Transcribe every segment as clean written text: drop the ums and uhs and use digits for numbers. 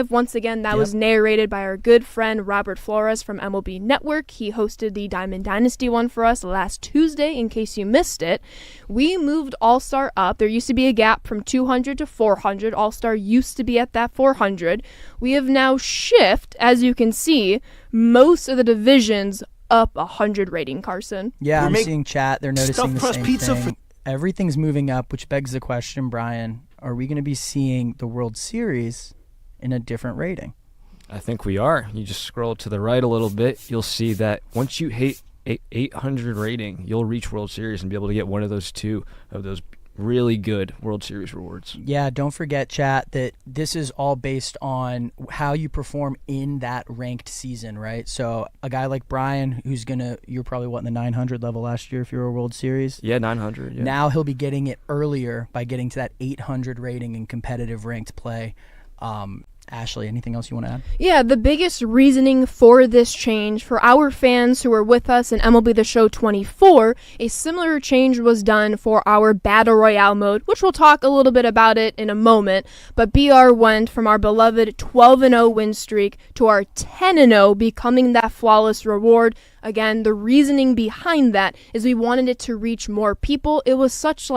5. Once again, that was narrated by our good friend Robert Flores from MLB Network. He hosted the Diamond Dynasty one for us last Tuesday, in case you missed it. We moved All-Star up. There used to be a gap from 200 to 400. All-Star used to be at that 400. We have now shifted, as you can see, most of the divisions up 100 rating, Carson. Yeah, I'm seeing chat. They're noticing the same thing. Everything's moving up, which begs the question, Brian, are we going to be seeing the World Series in a different rating? I think we are. You just scroll to the right a little bit. You'll see that once you hit 800 rating, you'll reach World Series and be able to get one of those two of those really good World Series rewards. Yeah, don't forget, chat, that this is all based on how you perform in that ranked season, right? So a guy like Brian, you're probably, in the 900 level last year if you're a World Series? Yeah, 900. Yeah. Now he'll be getting it earlier by getting to that 800 rating in competitive ranked play. Ashley, anything else you want to add? Yeah, the biggest reasoning for this change, for our fans who were with us in MLB The Show 24, a similar change was done for our Battle Royale mode, which we'll talk a little bit about it in a moment. But BR went from our beloved 12-0 win streak to our 10-0, becoming that flawless reward. Again, the reasoning behind that is we wanted it to reach more people. It was such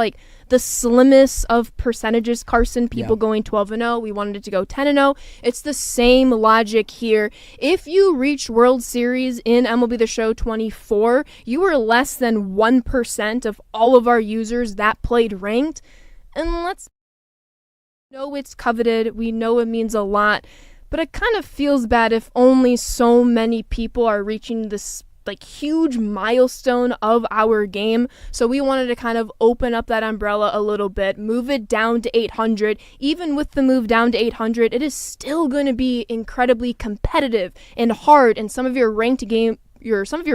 the slimmest of percentages, Carson, people going 12-0. We wanted it to go 10-0. It's the same logic here. If you reach World Series in MLB The Show 24, you were less than 1% of all of our users that played ranked. And let's know it's coveted. We know it means a lot. But it kind of feels bad if only so many people are reaching this huge milestone of our game. So we wanted to kind of open up that umbrella a little bit, move it down to 800. Even with the move down to 800, it is still going to be incredibly competitive and hard, and some of your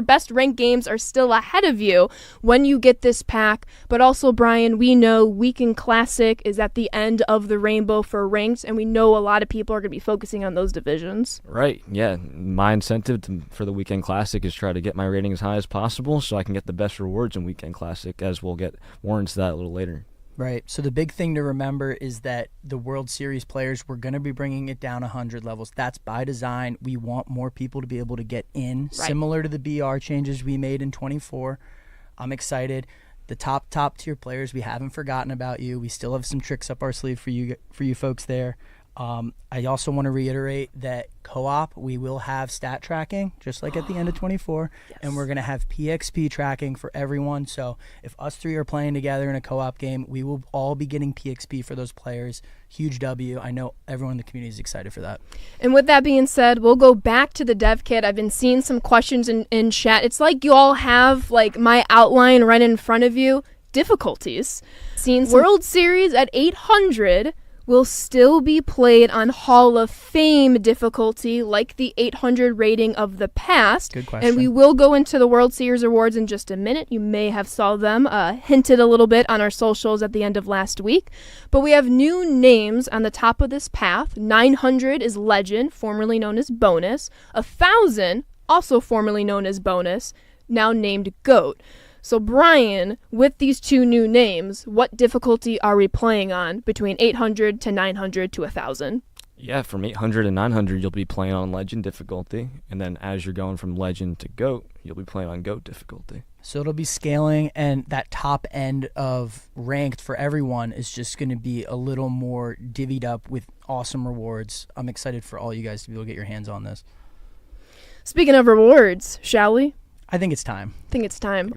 best ranked games are still ahead of you when you get this pack. But also, Brian, we know Weekend Classic is at the end of the rainbow for ranked, and we know a lot of people are going to be focusing on those divisions. Right, yeah. My incentive for the Weekend Classic is try to get my rating as high as possible so I can get the best rewards in Weekend Classic, as we'll get more into that a little later. Right. So the big thing to remember is that the World Series players, we're going to be bringing it down 100 levels. That's by design. We want more people to be able to get in, similar to the BR changes we made in 24. I'm excited. The top tier players, we haven't forgotten about you. We still have some tricks up our sleeve for you folks there. I also want to reiterate that co-op, we will have stat tracking, just like at the end of 24, and we're going to have PXP tracking for everyone. So if us three are playing together in a co-op game, we will all be getting PXP for those players. Huge W. I know everyone in the community is excited for that. And with that being said, we'll go back to the dev kit. I've been seeing some questions in chat. It's like you all have my outline right in front of you. Difficulties. Seeing World Series at 800 will still be played on Hall of Fame difficulty, like the 800 rating of the past. Good question. And we will go into the World Series awards in just a minute. You may have saw them hinted a little bit on our socials at the end of last week. But we have new names on the top of this path. 900 is Legend, formerly known as Bonus. 1,000, also formerly known as Bonus, now named GOAT. So, Brian, with these two new names, what difficulty are we playing on between 800 to 900 to 1,000? Yeah, from 800 to 900, you'll be playing on Legend difficulty. And then as you're going from Legend to GOAT, you'll be playing on GOAT difficulty. So it'll be scaling, and that top end of ranked for everyone is just going to be a little more divvied up with awesome rewards. I'm excited for all you guys to be able to get your hands on this. Speaking of rewards, shall we? I think it's time.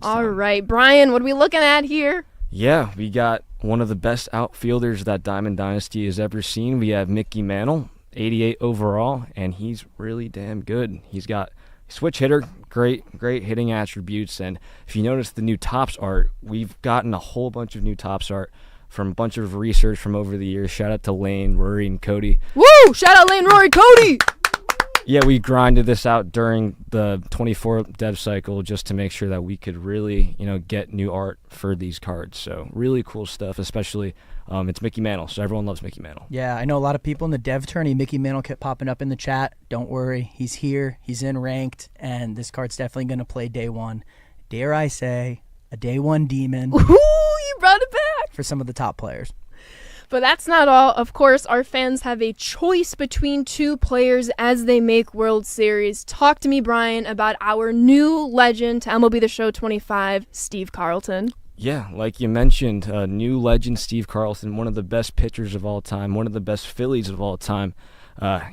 All right. Brian, what are we looking at here? Yeah, we got one of the best outfielders that Diamond Dynasty has ever seen. We have Mickey Mantle, 88 overall, and he's really damn good. He's got switch hitter, great hitting attributes. And if you notice the new Topps art, we've gotten a whole bunch of new Topps art from a bunch of research from over the years. Shout out to Lane, Rory, and Cody. Woo! Shout out Lane, Rory, Cody! Yeah, we grinded this out during the 24 dev cycle just to make sure that we could really, get new art for these cards. So really cool stuff, especially it's Mickey Mantle, so everyone loves Mickey Mantle. Yeah, I know a lot of people in the dev tourney. Mickey Mantle kept popping up in the chat. Don't worry, he's here, he's in ranked, and this card's definitely going to play day one. Dare I say, a day one demon. Ooh, you brought it back! For some of the top players. But that's not all. Of course, our fans have a choice between two players as they make World Series. Talk to me, Brian, about our new legend to MLB The Show 25, Steve Carlton. Yeah, like you mentioned, new legend Steve Carlton, one of the best pitchers of all time, one of the best Phillies of all time.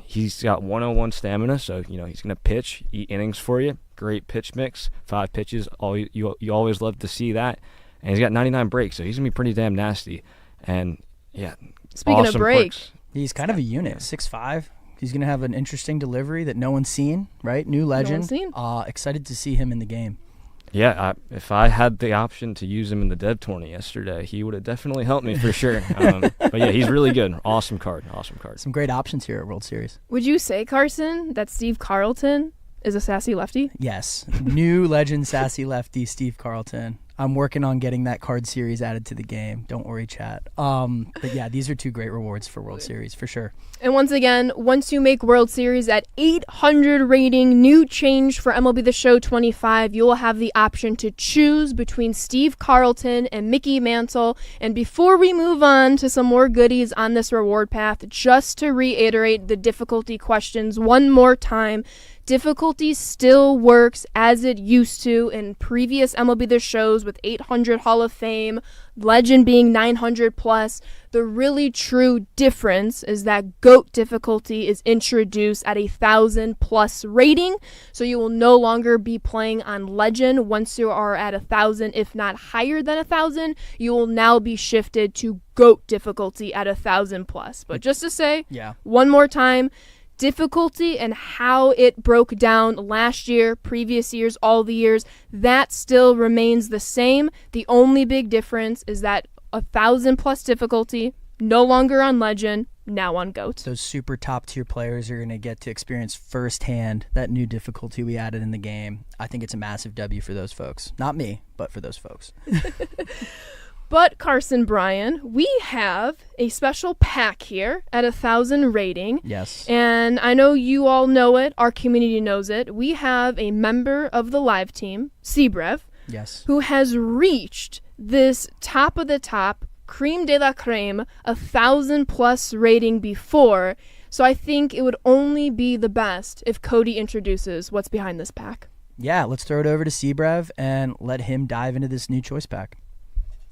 He's got 101 stamina, so he's going to pitch, eat innings for you. Great pitch mix, 5 pitches. You always love to see that. And he's got 99 breaks, so he's going to be pretty damn nasty. And, yeah, speaking awesome of break, quirks. He's kind of a unit, 6'5". He's going to have an interesting delivery that no one's seen, right? New legend. No one's seen. Excited to see him in the game. Yeah, if I had the option to use him in the Dev tourney yesterday, he would have definitely helped me for sure. But yeah, he's really good. Awesome card. Some great options here at World Series. Would you say, Carson, that Steve Carlton is a sassy lefty? Yes. New legend sassy lefty Steve Carlton. I'm working on getting that card series added to the game. Don't worry, chat. But yeah, these are 2 great rewards for World Series for sure. And once again, once you make World Series at 800 rating, new change for MLB The Show 25, you will have the option to choose between Steve Carlton and Mickey Mantle. And before we move on to some more goodies on this reward path, just to reiterate the difficulty questions one more time, difficulty still works as it used to in previous MLB The Shows with 800 Hall of Fame, Legend being 900 plus. The really true difference is that GOAT difficulty is introduced at 1,000 plus rating, so you will no longer be playing on Legend once you are at 1,000, if not higher than 1,000. You will now be shifted to GOAT difficulty at 1,000 plus. But just to say, one more time, difficulty and how it broke down last year, previous years, all the years, that still remains the same. The only big difference is that 1,000 plus difficulty, no longer on Legend, now on GOAT. Those super top tier players are going to get to experience firsthand that new difficulty we added in the game. I think it's a massive W for those folks. Not me, but for those folks. But Carson, Bryan, we have a special pack here at 1,000 rating. Yes. And I know you all know it. Our community knows it. We have a member of the live team, Sebrev, yes, who has reached this top of the top, creme de la creme, 1,000 plus rating before. So I think it would only be the best if Cody introduces what's behind this pack. Yeah, let's throw it over to Sebrev and let him dive into this new choice pack.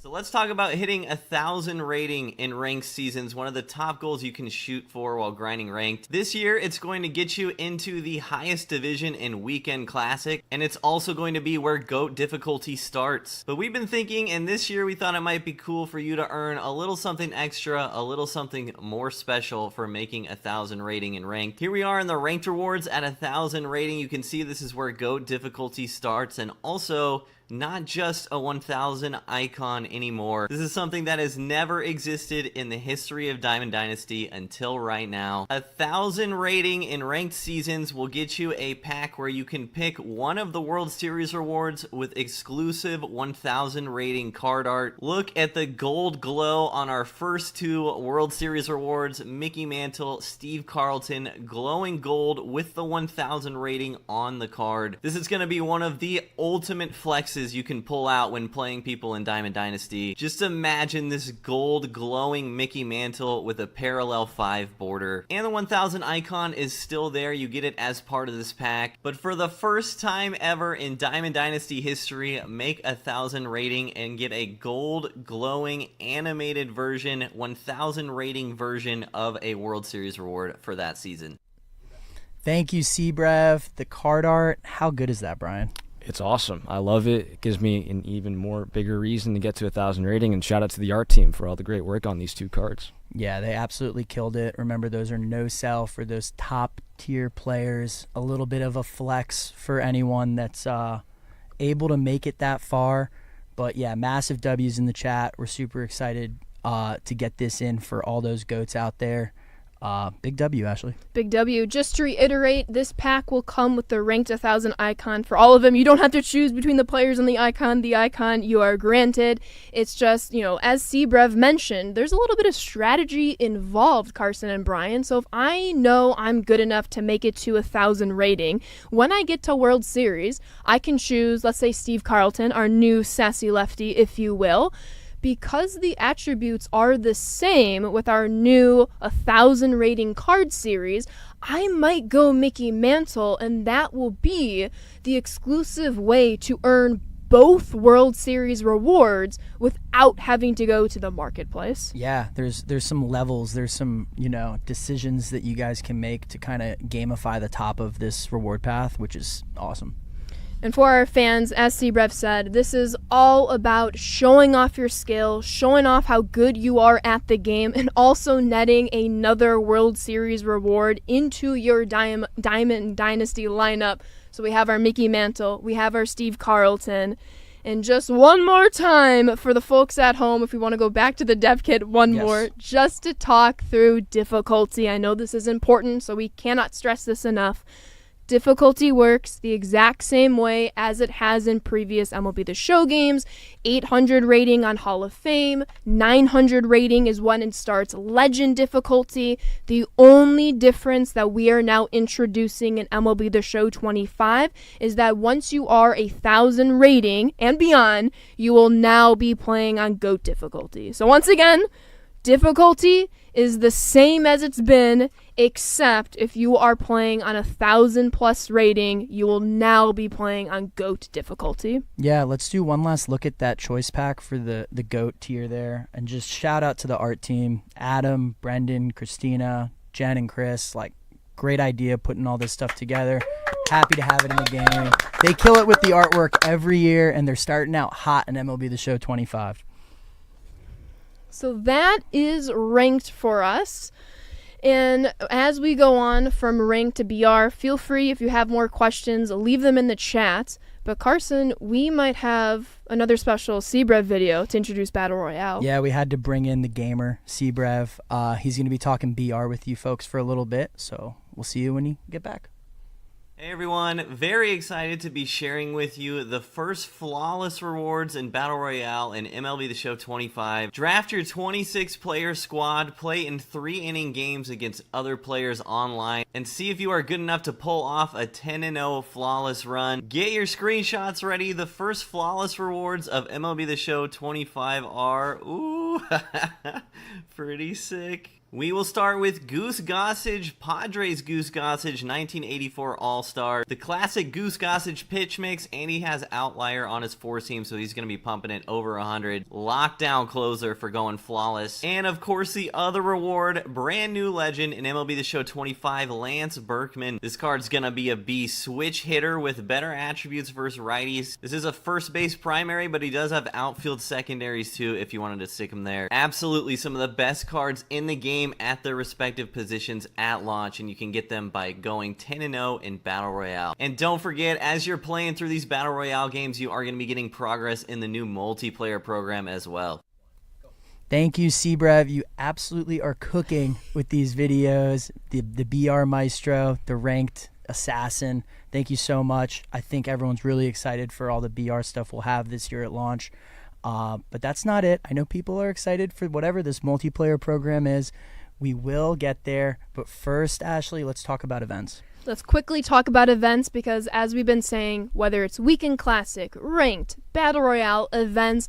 So let's talk about hitting 1,000 rating in ranked seasons, one of the top goals you can shoot for while grinding ranked. This year, it's going to get you into the highest division in Weekend Classic, and it's also going to be where GOAT difficulty starts. But we've been thinking, and this year we thought it might be cool for you to earn a little something extra, a little something more special for making 1,000 rating in ranked. Here we are in the ranked rewards at 1,000 rating. You can see this is where GOAT difficulty starts, and also not just a 1,000 icon anymore. This is something that has never existed in the history of Diamond Dynasty until right now. 1,000 rating in ranked seasons will get you a pack where you can pick one of the World Series rewards with exclusive 1,000 rating card art. Look at the gold glow on our first 2 World Series rewards. Mickey Mantle, Steve Carlton, glowing gold with the 1,000 rating on the card. This is going to be one of the ultimate flexes you can pull out when playing people in Diamond Dynasty. Just imagine this gold glowing Mickey Mantle with a parallel 5 border. And the 1,000 icon is still there. You get it as part of this pack. But for the first time ever in Diamond Dynasty history, make 1,000 rating and get a gold glowing animated version, 1,000 rating version of a World Series reward for that season. Thank you, Sebrev. The card art, how good is that, Brian? It's awesome. I love it. It gives me an even more bigger reason to get to 1,000 rating, and shout out to the art team for all the great work on these 2 cards. Yeah, they absolutely killed it. Remember, those are no sell for those top tier players. A little bit of a flex for anyone that's able to make it that far. But yeah, massive W's in the chat. We're super excited to get this in for all those GOATs out there. Big W, Ashley. Big W. Just to reiterate, this pack will come with the ranked 1,000 icon for all of them. You don't have to choose between the players and the icon. The icon you are granted. It's just, as Sebrev mentioned, there's a little bit of strategy involved, Carson and Bryan. So if I know I'm good enough to make it to 1,000 rating, when I get to World Series, I can choose, let's say, Steve Carlton, our new sassy lefty, if you will. because the attributes are the same with our new 1,000 rating card series, I might go Mickey Mantle, and that will be the exclusive way to earn both World Series rewards without having to go to the marketplace. Yeah, there's some levels, there's some, decisions that you guys can make to kind of gamify the top of this reward path, which is awesome. And for our fans, as Seabrev said, this is all about showing off your skill, showing off how good you are at the game, and also netting another World Series reward into your Diamond Dynasty lineup. So we have our Mickey Mantle, we have our Steve Carlton, and just one more time for the folks at home, if we want to go back to the dev kit more, just to talk through difficulty. I know this is important, so we cannot stress this enough. Difficulty works the exact same way as it has in previous MLB The Show games. 800 rating on Hall of Fame. 900 rating is when it starts Legend difficulty. The only difference that we are now introducing in MLB The Show 25 is that once you are 1,000 rating and beyond, you will now be playing on GOAT difficulty. So once again, difficulty is the same as it's been, except if you are playing on 1,000+ rating, you will now be playing on GOAT difficulty. Yeah, let's do one last look at that choice pack for the GOAT tier there, and just shout out to the art team, Adam, Brendan, Christina, Jen, and Chris. Great idea putting all this stuff together. Happy to have it in the game. They kill it with the artwork every year, and they're starting out hot in MLB The Show 25. So that is ranked for us. And as we go on from ranked to BR, feel free, if you have more questions, leave them in the chat. But Carson, we might have another special Seabrev video to introduce Battle Royale. Yeah, we had to bring in the gamer, Seabrev. He's going to be talking BR with you folks for a little bit, so we'll see you when you get back. Hey everyone, very excited to be sharing with you the first flawless rewards in Battle Royale in MLB The Show 25. Draft your 26-player squad, play in 3-inning games against other players online, and see if you are good enough to pull off a 10-0 flawless run. Get your screenshots ready. The first flawless rewards of MLB The Show 25 are, pretty sick. We will start with Goose Gossage, Padres Goose Gossage, 1984 All-Star. The classic Goose Gossage pitch mix, and he has outlier on his four seam, so he's going to be pumping it over 100. Lockdown closer for going flawless. And of course, the other reward, brand new legend in MLB The Show 25, Lance Berkman. This card's going to be a beast. Switch hitter with better attributes versus righties. This is a first base primary, but he does have outfield secondaries too if you wanted to stick him there. Absolutely some of the best cards in the game at their respective positions at launch, and you can get them by going 10-0 in Battle Royale. And don't forget, as you're playing through these Battle Royale games, you are going to be getting progress in the new multiplayer program as well. Thank you, Seabrev. You absolutely are cooking with these videos. The BR Maestro, the ranked assassin. Thank you so much. I think everyone's really excited for all the BR stuff we'll have this year at launch. But that's not it. I know people are excited for whatever this multiplayer program is. We will get there. But first, Ashley, let's talk about events. Let's quickly talk about events because, as we've been saying, whether it's Weekend Classic, Ranked, Battle Royale, events,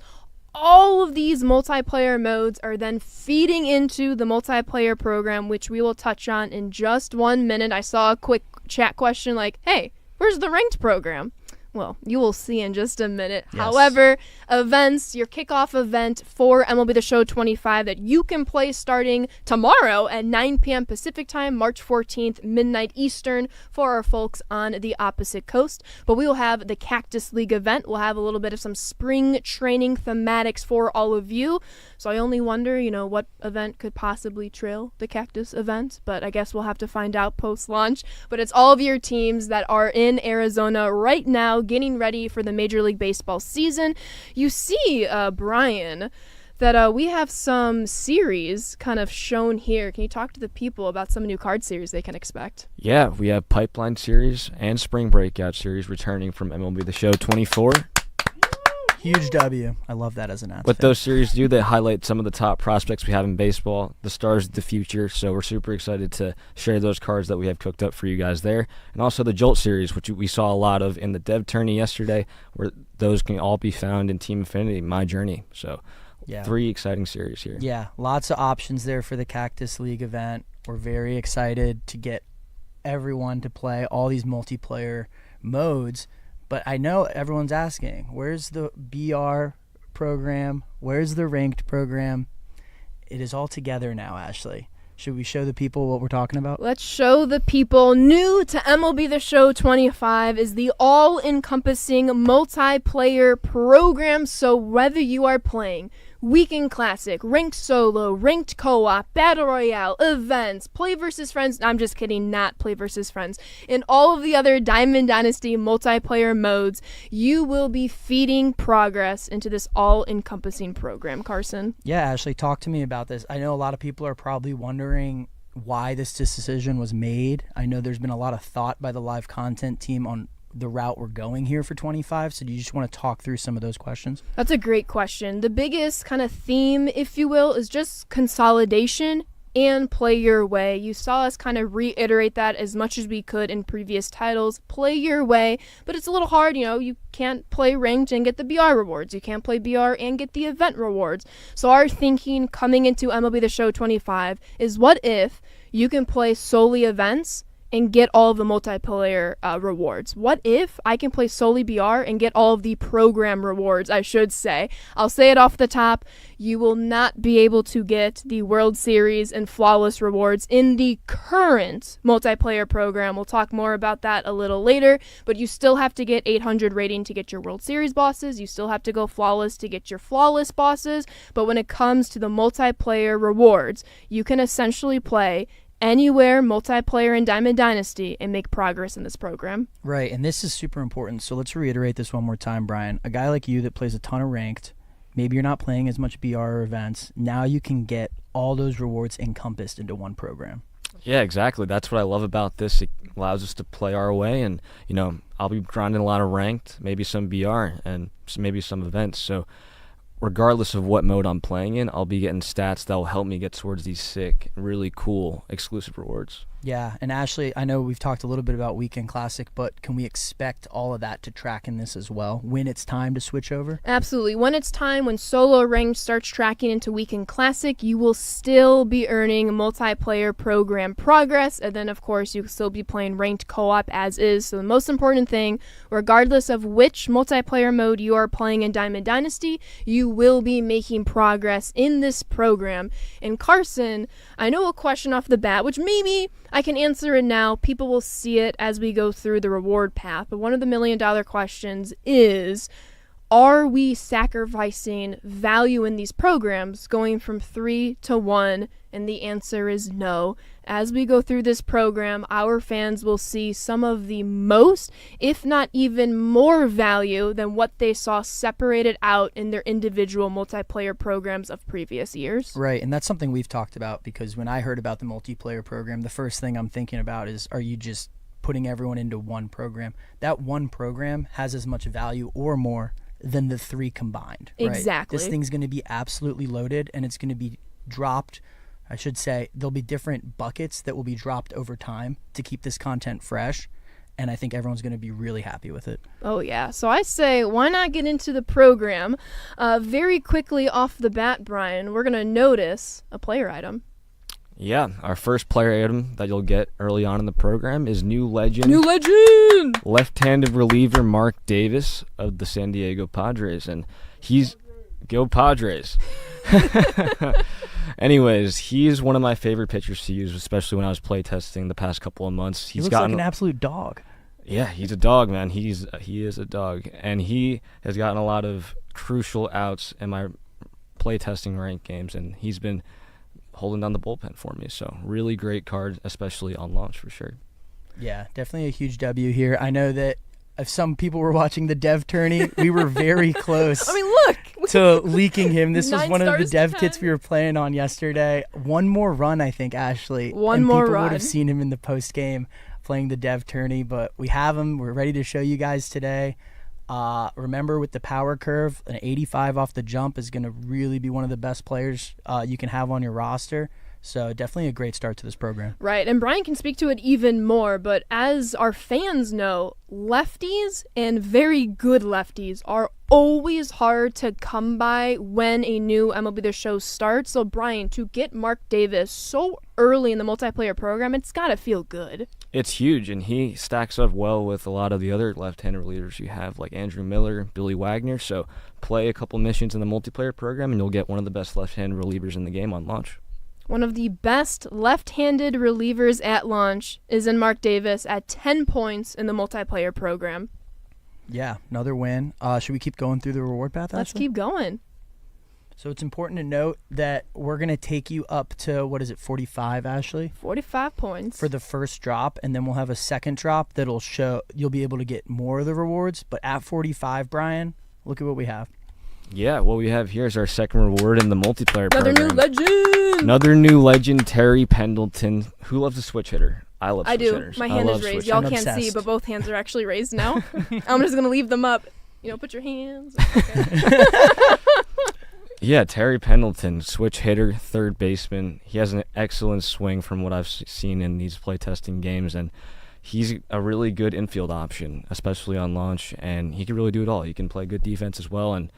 all of these multiplayer modes are then feeding into the multiplayer program, which we will touch on in just 1 minute. I saw a quick chat question like, hey, where's the Ranked program? Well, you will see in just a minute. Yes. However, events, your kickoff event for MLB The Show 25 that you can play starting tomorrow at 9 p.m. Pacific Time, March 14th, midnight Eastern, for our folks on the opposite coast. But we will have the Cactus League event. We'll have a little bit of some spring training thematics for all of you. So I only wonder, what event could possibly trail the Cactus event. But I guess we'll have to find out post-launch. But it's all of your teams that are in Arizona right now, getting ready for the Major League Baseball season. You see, Brian, that we have some series kind of shown here. Can you talk to the people about some new card series they can expect? Yeah, we have Pipeline Series and Spring Breakout Series returning from MLB The Show 24. Huge W. I love that as an athlete. What those series do, they highlight some of the top prospects we have in baseball, the stars of the future. So we're super excited to share those cards that we have cooked up for you guys there. And also the Jolt series, which we saw a lot of in the Dev Tourney yesterday, where those can all be found in Team Infinity, My Journey. So Yeah. 3 exciting series here. Yeah, lots of options there for the Cactus League event. We're very excited to get everyone to play all these multiplayer modes. But I know everyone's asking, where's the BR program? Where's the ranked program? It is all together now, Ashley. Should we show the people what we're talking about? Let's show the people. New to MLB The Show 25 is the all-encompassing multiplayer program. So whether you are playing Weekend Classic, Ranked Solo, Ranked Co-op, Battle Royale, Events, Play vs. Friends, I'm just kidding, not Play vs. Friends, and all of the other Diamond Dynasty multiplayer modes, you will be feeding progress into this all-encompassing program, Carson. Yeah, Ashley, talk to me about this. I know a lot of people are probably wondering why this decision was made. I know there's been a lot of thought by the live content team on the route we're going here for 25. So do you just want to talk through some of those questions? That's a great question. The biggest kind of theme, if you will, is just consolidation and play your way. You saw us kind of reiterate that as much as we could in previous titles. Play your way, but it's a little hard. You can't play ranked and get the BR rewards. You can't play BR and get the event rewards. So our thinking coming into MLB The Show 25 is, what if you can play solely events and get all of the multiplayer rewards? What if I can play solely BR and get all of the program rewards, I should say? I'll say it off the top. You will not be able to get the World Series and Flawless rewards in the current multiplayer program. We'll talk more about that a little later, but you still have to get 800 rating to get your World Series bosses. You still have to go Flawless to get your Flawless bosses, but when it comes to the multiplayer rewards, you can essentially play anywhere multiplayer in Diamond Dynasty and make progress in this program. Right, and this is super important. So let's reiterate this one more time, Brian. A guy like you that plays a ton of ranked, maybe you're not playing as much BR or events, now you can get all those rewards encompassed into one program. Yeah, exactly. That's what I love about this. It allows us to play our way, and I'll be grinding a lot of ranked, maybe some BR, and maybe some events. So regardless of what mode I'm playing in, I'll be getting stats that will help me get towards these sick, really cool, exclusive rewards. Yeah, and Ashley, I know we've talked a little bit about Weekend Classic, but can we expect all of that to track in this as well when it's time to switch over? Absolutely. When it's time, when solo ranked starts tracking into Weekend Classic, you will still be earning multiplayer program progress, and then, of course, you'll still be playing ranked co-op as is. So the most important thing, regardless of which multiplayer mode you are playing in Diamond Dynasty, you will be making progress in this program. And Carson, I know a question off the bat, which maybe I can answer it now. People will see it as we go through the reward path. But one of the $1 million questions is, are we sacrificing value in these programs going from 3 to 1? And the answer is no. As we go through this program, our fans will see some of the most, if not even more value than what they saw separated out in their individual multiplayer programs of previous years. Right, and that's something we've talked about, because when I heard about the multiplayer program, the first thing I'm thinking about is, are you just putting everyone into one program? That one program has as much value or more than the 3 combined. Right? Exactly. This thing's going to be absolutely loaded, and it's going to be dropped. I should say there'll be different buckets that will be dropped over time to keep this content fresh, and I think everyone's going to be really happy with it. Oh, yeah. So I say, why not get into the program? Very quickly off the bat, Brian, we're going to notice a player item. Yeah, our first player item that you'll get early on in the program is new legend left-handed reliever Mark Davis of the San Diego Padres, and he's go Padres. Anyways, he's one of my favorite pitchers to use, especially when I was play testing the past couple of months. He looks like an absolute dog. Yeah, he's a dog, man. He is a dog, and he has gotten a lot of crucial outs in my play testing rank games, and he's been holding down the bullpen for me. So really great card, especially on launch for sure. Yeah, definitely a huge W here. I know that if some people were watching the dev tourney, we were very close to leaking him. This was one of the dev kits we were playing on yesterday. One more run, I think, Ashley. One more people run. would have seen him in the post game playing the dev tourney, but we have him. We're ready to show you guys today. Remember, with the power curve, an 85 off the jump is going to really be one of the best players you can have on your roster. So definitely a great start to this program. Right, and Brian can speak to it even more, but as our fans know, lefties and very good lefties are always hard to come by when a new MLB The Show starts. So Brian, to get Mark Davis so early in the multiplayer program, it's got to feel good. It's huge, and he stacks up well with a lot of the other left-handed relievers you have, like Andrew Miller, Billy Wagner. So play a couple missions in the multiplayer program, and you'll get one of the best left-handed relievers in the game on launch. One of the best left-handed relievers at launch is in Mark Davis at 10 points in the multiplayer program. Yeah, another win. Should we keep going through the reward path, Ashley? Let's keep going. So it's important to note that we're going to take you up to, 45, Ashley? 45 points. For the first drop, and then we'll have a second drop that'll show you'll be able to get more of the rewards. But at 45, Brian, look at what we have. Yeah, what we have here is our second reward in the multiplayer program. New legend! Another new legend, Terry Pendleton. Who loves a switch hitter? I love switch hitters. My hand is raised. Y'all can't obsessed. see, but both hands are actually raised now. I'm just going to leave them up. Put your hands. Okay. Yeah, Terry Pendleton, switch hitter, third baseman. He has an excellent swing from what I've seen in these playtesting games, and he's a really good infield option, especially on launch, and he can really do it all. He can play good defense as well, and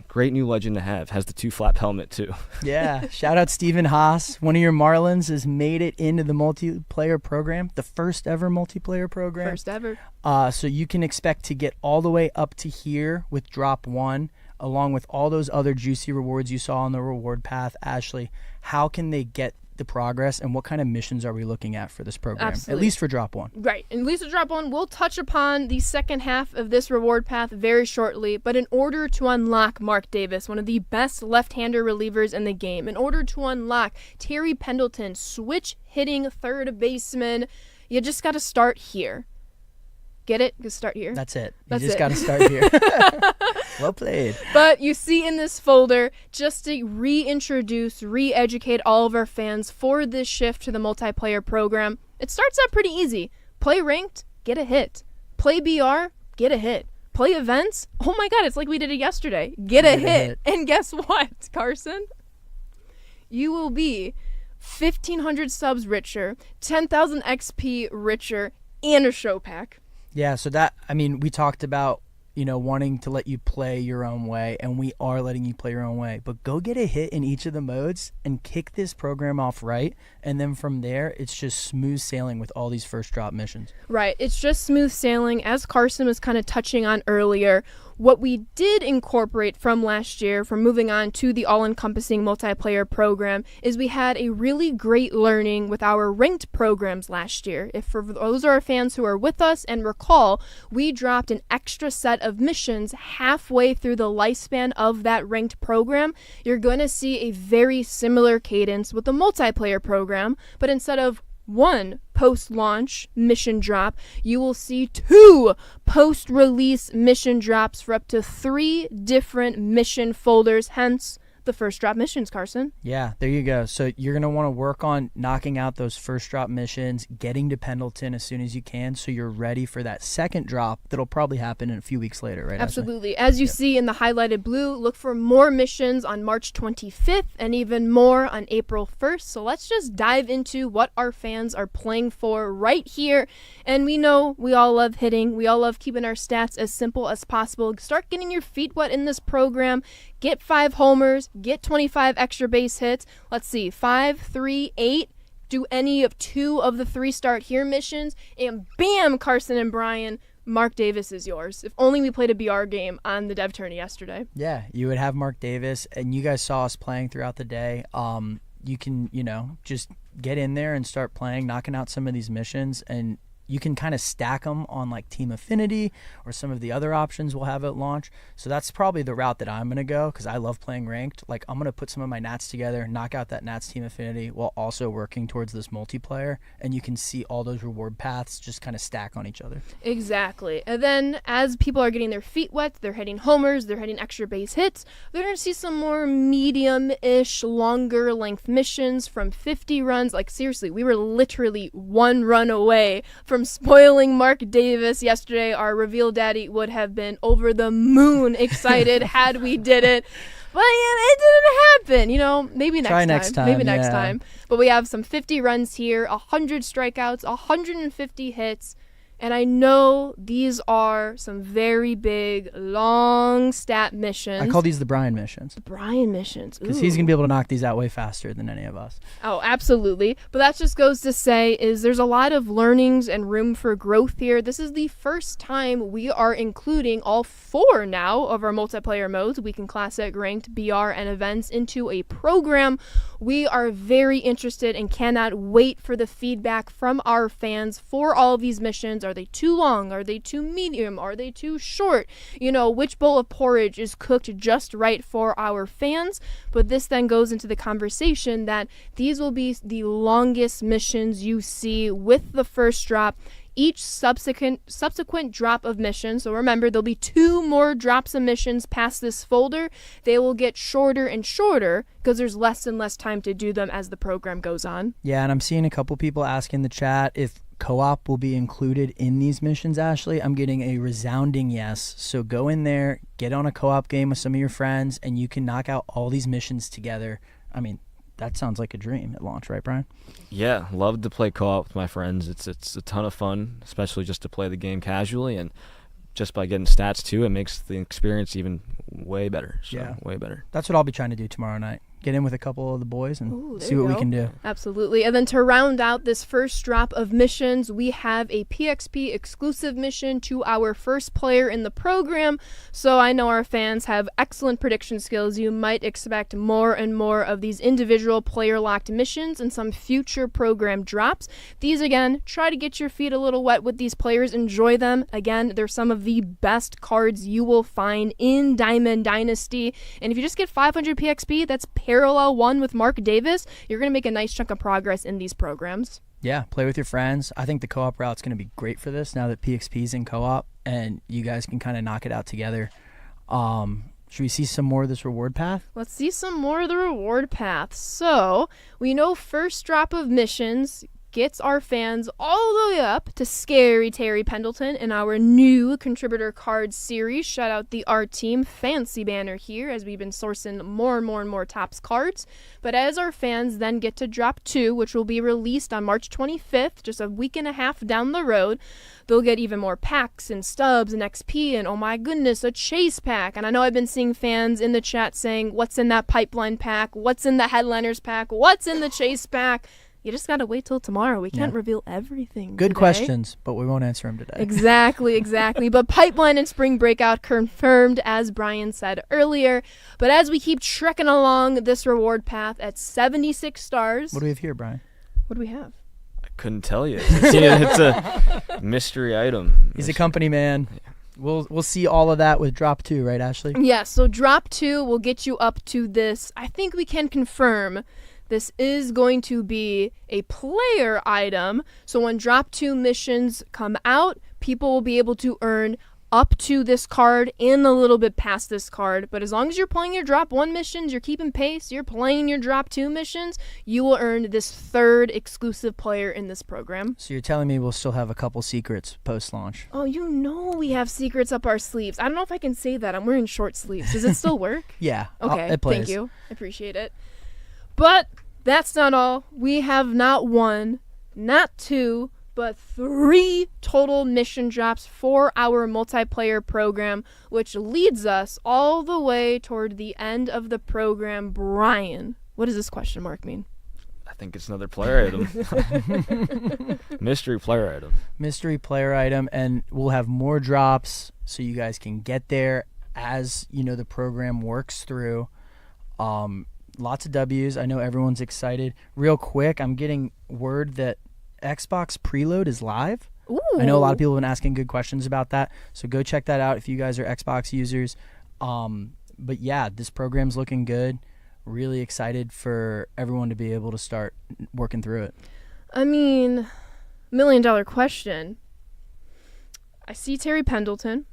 great new legend to have. Has the 2-flap helmet, too. Yeah, shout out Stephen Haas. One of your Marlins has made it into the multiplayer program, the first ever multiplayer program. First ever. So you can expect to get all the way up to here with drop 1, along with all those other juicy rewards you saw on the reward path. Ashley, how can they get the progress, and what kind of missions are we looking at for this program? Absolutely. At least for drop 1. Right. And at least for drop 1, we'll touch upon the second half of this reward path very shortly. But in order to unlock Mark Davis, one of the best left-hander relievers in the game, in order to unlock Terry Pendleton, switch hitting third baseman, you just got to start here. Get it? Just start here. That's it. That's you just it. got to start here. Well played. But you see in this folder, just to reintroduce, re-educate all of our fans for this shift to the multiplayer program, it starts out pretty easy. Play ranked, get a hit. Play BR, get a hit. Play events, oh my god, it's like we did it yesterday. Get a hit. And guess what, Carson? You will be 1,500 subs richer, 10,000 XP richer, and a show pack. Yeah, so we talked about, wanting to let you play your own way, and we are letting you play your own way. But go get a hit in each of the modes and kick this program off right, and then from there, it's just smooth sailing with all these first drop missions. Right, it's just smooth sailing, as Carson was kind of touching on earlier. What we did incorporate from last year, from moving on to the all-encompassing multiplayer program, is we had a really great learning with our ranked programs last year. If for those of our fans who are with us and recall, we dropped an extra set of missions halfway through the lifespan of that ranked program. You're going to see a very similar cadence with the multiplayer program, but instead of 1 post-launch mission drop, you will see 2 post-release mission drops for up to 3 different mission folders, hence the first drop missions, Carson. Yeah, there you go. So you're going to want to work on knocking out those first drop missions, getting to Pendleton as soon as you can, so you're ready for that second drop that'll probably happen in a few weeks later, right? Absolutely. As you see in the highlighted blue, look for more missions on March 25th and even more on April 1st. So let's just dive into what our fans are playing for right here. And we know we all love hitting. We all love keeping our stats as simple as possible. Start getting your feet wet in this program. Get 5 homers, get 25 extra base hits. Let's see, 5, 3, 8. Do any of 2 of the 3 start here missions, and bam, Carson and Brian, Mark Davis is yours. If only we played a BR game on the dev tourney yesterday. Yeah, you would have Mark Davis, and you guys saw us playing throughout the day. You can, just get in there and start playing, knocking out some of these missions, and you can kind of stack them on like Team Affinity or some of the other options we'll have at launch. So that's probably the route that I'm going to go, because I love playing ranked. Like, I'm going to put some of my Nats together, knock out that Nats Team Affinity while also working towards this multiplayer. And you can see all those reward paths just kind of stack on each other. Exactly. And then as people are getting their feet wet, they're hitting homers, they're hitting extra base hits, they're going to see some more medium-ish, longer length missions from 50 runs. Like, seriously, we were literally 1 run away from from spoiling Mark Davis yesterday. Our reveal daddy would have been over the moon excited had we did it. But yeah, it didn't happen. You know, maybe next time. Maybe next time. But we have some 50 runs here, 100 strikeouts, 150 hits. And I know these are some very big, long stat missions. I call these the Brian missions. The Brian missions. Because he's going to be able to knock these out way faster than any of us. Oh, absolutely. But that just goes to say is there's a lot of learnings and room for growth here. This is the first time we are including all 4 now of our multiplayer modes, Weekend Classic, Ranked, BR, and Events, into a program. We are very interested and cannot wait for the feedback from our fans for all of these missions. Are they too long? Are they too medium? Are they too short? You know, which bowl of porridge is cooked just right for our fans? But this then goes into the conversation that these will be the longest missions you see with the first drop. Each subsequent drop of missions, so remember there'll be 2 more drops of missions past this folder. They will get shorter and shorter because there's less and less time to do them as the program goes on. Yeah, and I'm seeing a couple people ask in the chat if co-op will be included in these missions, Ashley. I'm getting a resounding yes. So go in there, get on a co-op game with some of your friends, and you can knock out all these missions together. I mean, that sounds like a dream at launch, right, Brian? Yeah, love to play co-op with my friends. It's a ton of fun, especially just to play the game casually, and just by getting stats too, it makes the experience even way better. So, yeah, way better. That's what I'll be trying to do tomorrow night. Get in with a couple of the boys and see what we can do. Absolutely. And then to round out this first drop of missions, we have a PXP exclusive mission to our first player in the program. So I know our fans have excellent prediction skills. You might expect more and more of these individual player-locked missions in some future program drops. These, again, try to get your feet a little wet with these players. Enjoy them. Again, they're some of the best cards you will find in Diamond Dynasty. And if you just get 500 PXP, that's Parallel 1 with Mark Davis, you're going to make a nice chunk of progress in these programs. Yeah, play with your friends. I think the co-op route's going to be great for this now that PXP's in co-op, and you guys can kind of knock it out together. Should we see some more of this reward path? Let's see some more of the reward path. So, we know first drop of missions gets our fans all the way up to Scary Terry Pendleton in our new contributor card series. Shout out the art team, fancy banner here, as we've been sourcing more and more Topps cards. But as our fans then get to drop 2, which will be released on March 25th, just a week and a half down the road, they'll get even more packs and stubs and XP and, oh my goodness, a chase pack. And I know I've been seeing fans in the chat saying, what's in that pipeline pack? What's in the headliners pack? What's in the chase pack? You just got to wait till tomorrow. We can't reveal everything Good today. questions, but we won't answer them today. Exactly. But Pipeline and Spring Breakout confirmed, as Brian said earlier. But as we keep trekking along this reward path at 76 stars. What do we have here, Brian? What do we have? I couldn't tell you. It's a mystery item. He's a company man. We'll see all of that with drop 2, right, Ashley? Yeah, so drop 2 will get you up to this. I think we can confirm this is going to be a player item. So when drop 2 missions come out, people will be able to earn up to this card and a little bit past this card. But as long as you're playing your drop 1 missions, you're keeping pace, you're playing your drop 2 missions, you will earn this 3rd exclusive player in this program. So you're telling me we'll still have a couple secrets post-launch? Oh, you know we have secrets up our sleeves. I don't know if I can say that. I'm wearing short sleeves. Does it still work? Yeah. Okay, it plays. Thank you. I appreciate it. But that's not all. We have not 1, not 2, but 3 total mission drops for our multiplayer program, which leads us all the way toward the end of the program. Brian, what does this question mark mean? I think it's another player item. Mystery player item. Mystery player item, and we'll have more drops so you guys can get there as, the program works through. Lots of W's. I know everyone's excited. Real quick, I'm getting word that Xbox preload is live. Ooh. I know a lot of people have been asking good questions about that, so go check that out if you guys are Xbox users. But yeah, this program's looking good. Really excited for everyone to be able to start working through it. I mean, $1 million question. I see Terry Pendleton.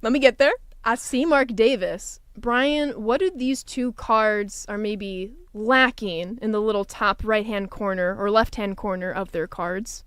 Let me get there. I see Mark Davis. Brian, what do these 2 cards are maybe lacking in the little top right-hand corner or left-hand corner of their cards?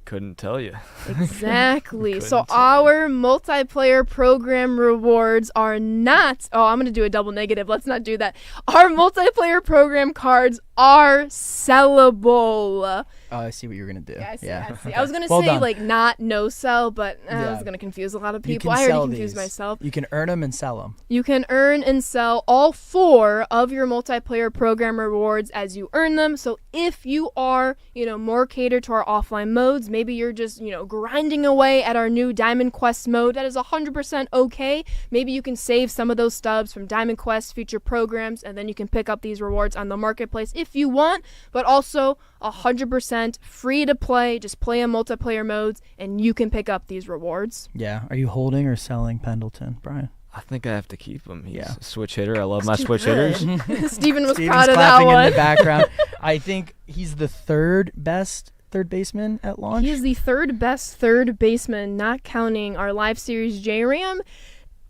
Couldn't tell you. Exactly. So our multiplayer program rewards are not, I'm going to do a double negative. Let's not do that. Our multiplayer program cards are sellable. Oh, I see what you're going to do. Yeah, I see. Okay. I was going to Well say, done. like, not no sell, but I Yeah. was going to confuse a lot of You people. can I already sell confused these. myself. You can earn them and sell them. You can earn and sell all 4 of your multiplayer program rewards as you earn them. So if you are, more catered to our offline modes, maybe you're just, grinding away at our new Diamond Quest mode, that is 100% okay. Maybe you can save some of those stubs from Diamond Quest future programs, and then you can pick up these rewards on the marketplace if you want, but also 100% free to play. Just play in multiplayer modes, and you can pick up these rewards. Yeah. Are you holding or selling Pendleton, Brian? I think I have to keep him. He's Yeah. a switch hitter. I love my switch hitters. Steven was Steven's proud of that clapping one. in the background. I think he's the third best third baseman at launch. He is the third best third baseman, not counting our live series J-Ram.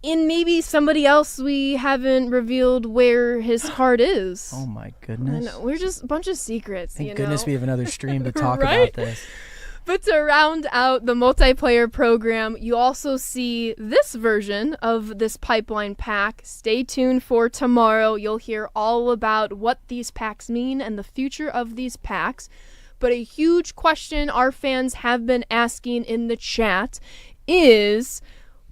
And maybe somebody else we haven't revealed where his card is. Oh my I goodness. know. We're just a bunch of secrets. Thank goodness we have another stream to talk Right? about this. But to round out the multiplayer program, you also see this version of this pipeline pack. Stay tuned for tomorrow. You'll hear all about what these packs mean and the future of these packs. But a huge question our fans have been asking in the chat is,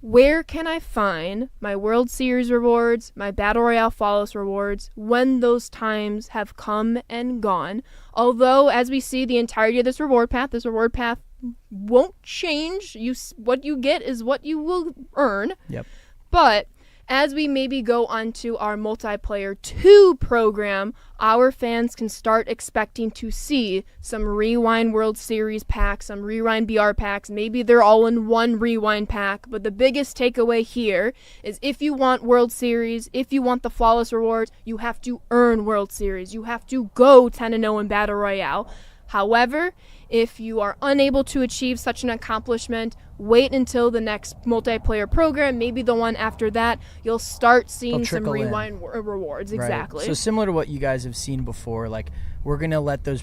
where can I find my World Series rewards, my Battle Royale Flawless rewards, when those times have come and gone? Although, as we see the entirety of this reward path won't change. What you get is what you will earn. Yep. But as we maybe go onto our multiplayer 2 program, our fans can start expecting to see some Rewind World Series packs, some Rewind BR packs. Maybe they're all in one Rewind pack. But the biggest takeaway here is if you want World Series, if you want the Flawless rewards, you have to earn World Series. You have to go 10-0 in Battle Royale. However, if you are unable to achieve such an accomplishment, wait until the next multiplayer program, maybe the one after that. You'll start seeing some Rewind rewards. Right. Exactly. So similar to what you guys have seen before, like we're going to let those